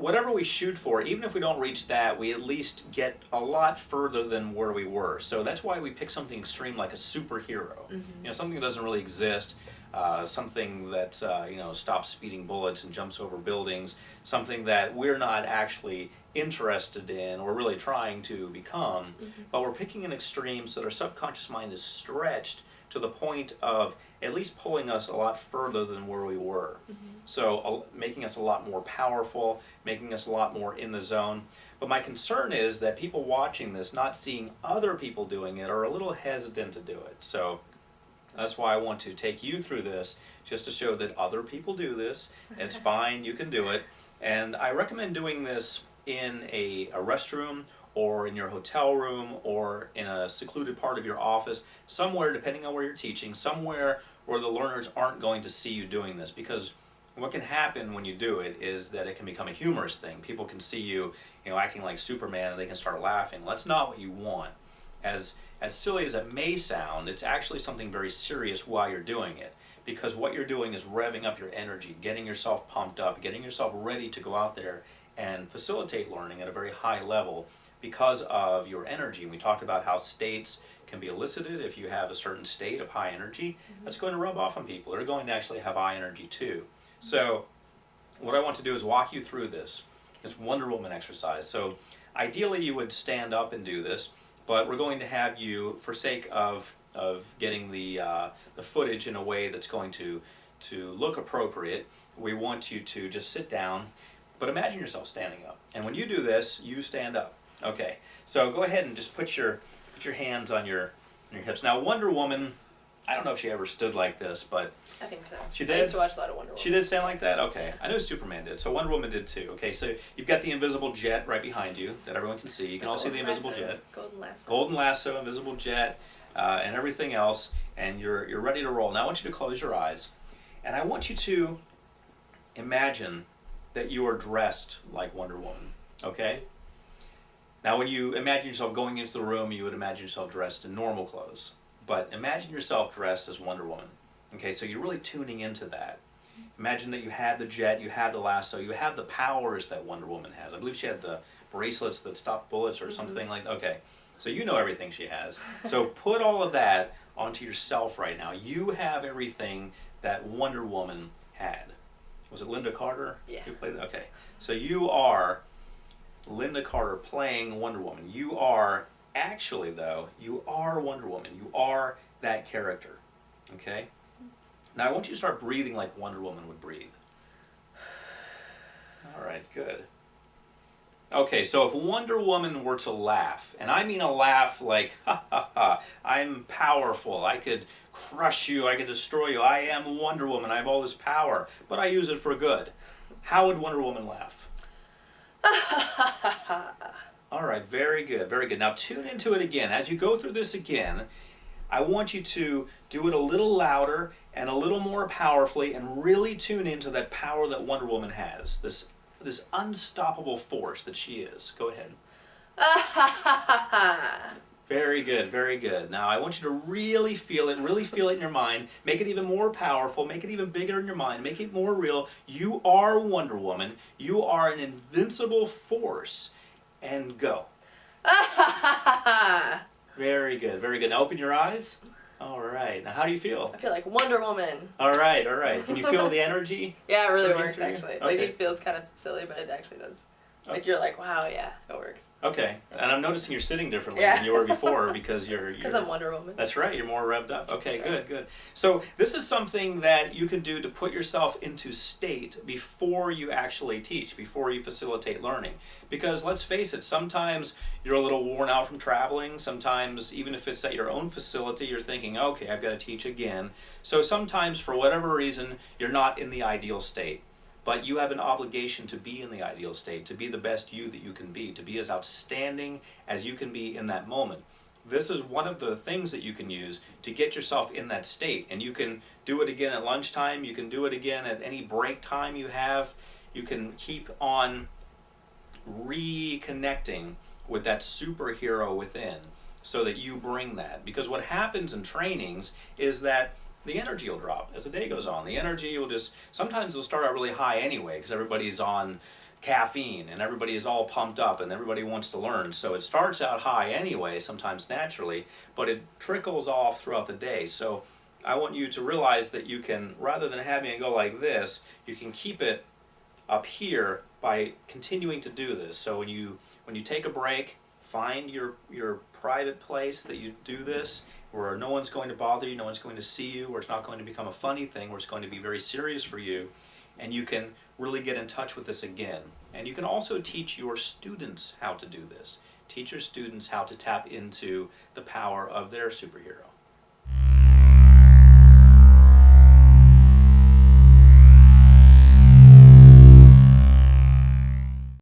whatever we shoot for, even if we don't reach that, we at least get a lot further than where we were. So that's why we pick something extreme like a superhero. Something that doesn't really exist, something that stops speeding bullets and jumps over buildings, something that we're not actually interested in or really trying to become, but we're picking an extreme so that our subconscious mind is stretched to the point of at least pulling us a lot further than where we were. So making us a lot more powerful, making us a lot more in the zone. But my concern is that people watching this, not seeing other people doing it, are a little hesitant to do it. So that's why I want to take you through this, just to show that other people do this. It's fine, you can do it. And I recommend doing this in a restroom, or in your hotel room, or in a secluded part of your office, somewhere, depending on where you're teaching, somewhere where the learners aren't going to see you doing this. Because what can happen when you do it is that it can become a humorous thing. People can see you, acting like Superman, and they can start laughing. Well, that's not what you want. As silly as it may sound, it's actually something very serious while you're doing it. Because what you're doing is revving up your energy, getting yourself pumped up, getting yourself ready to go out there and facilitate learning at a very high level because of your energy. And we talked about how states can be elicited. If you have a certain state of high energy, that's going to rub off on people. They're going to actually have high energy too. So what I want to do is walk you through this. It's Wonder Woman exercise. So ideally you would stand up and do this, but we're going to have you, for sake of getting the footage in a way that's going to look appropriate, we want you to just sit down, but imagine yourself standing up. And when you do this, you stand up. Okay, so go ahead and just put your hands on your hips. Now, Wonder Woman, I don't know if she ever stood like this, but I think so. She did? I used to watch a lot of Wonder Woman. She did stand like that? Okay. I know Superman did, so Wonder Woman did too. Okay, so you've got the invisible jet right behind you that everyone can see. You can all see the invisible jet. Golden lasso. Golden lasso, invisible jet, and everything else, and you're ready to roll. Now I want you to close your eyes, and I want you to imagine that you are dressed like Wonder Woman, okay? Now when you imagine yourself going into the room, you would imagine yourself dressed in normal clothes. But imagine yourself dressed as Wonder Woman. Okay, so you're really tuning into that. Imagine that you had the jet, you had the lasso, you have the powers that Wonder Woman has. I believe she had the bracelets that stop bullets or something like that. Okay, so you know everything she has. So put all of that onto yourself right now. You have everything that Wonder Woman had. Was it Linda Carter? Yeah. Who played that? Okay, so you are Linda Carter playing Wonder Woman. You are, actually though, you are Wonder Woman. You are that character, okay? Now I want you to start breathing like Wonder Woman would breathe. All right, good. Okay, so if Wonder Woman were to laugh, and I mean a laugh like, ha ha ha, I'm powerful, I could crush you, I could destroy you, I am Wonder Woman, I have all this power, but I use it for good. How would Wonder Woman laugh? All right, very good, very good. Now tune into it again. As you go through this again, I want you to do it a little louder and a little more powerfully, and really tune into that power that Wonder Woman has, this unstoppable force that she is. Go ahead. Very good, very good. Now I want you to really feel it in your mind. Make it even more powerful, make it even bigger in your mind, make it more real. You are Wonder Woman. You are an invincible force. And go. Very good, very good. Now open your eyes. All right. Now how do you feel? I feel like Wonder Woman. All right, all right. Can you feel the energy? Yeah, it really Surging works through you? actually. Okay. Like it feels kind of silly, but it actually does. Like you're like, wow, yeah, it works. Okay, and I'm noticing you're sitting differently Yeah. than you were before because you're... Because I'm Wonder Woman. That's right, you're more revved up. Okay, That's good, right. good. So this is something that you can do to put yourself into state before you actually teach, before you facilitate learning. Because let's face it, sometimes you're a little worn out from traveling. Sometimes, even if it's at your own facility, you're thinking, okay, I've got to teach again. So sometimes, for whatever reason, you're not in the ideal state. But you have an obligation to be in the ideal state, to be the best you that you can be, to be as outstanding as you can be in that moment. This is one of the things that you can use to get yourself in that state. And you can do it again at lunchtime, you can do it again at any break time you have. You can keep on reconnecting with that superhero within so that you bring that. Because what happens in trainings is that the energy will drop as the day goes on. The energy will just, sometimes it'll start out really high anyway because everybody's on caffeine and everybody is all pumped up and everybody wants to learn. So it starts out high anyway, sometimes naturally, but it trickles off throughout the day. So I want you to realize that you can, rather than having it go like this, you can keep it up here by continuing to do this. So when you take a break, find your private place that you do this, where no one's going to bother you, no one's going to see you, where it's not going to become a funny thing, where it's going to be very serious for you, and you can really get in touch with this again. And you can also teach your students how to do this. Teach your students how to tap into the power of their superhero.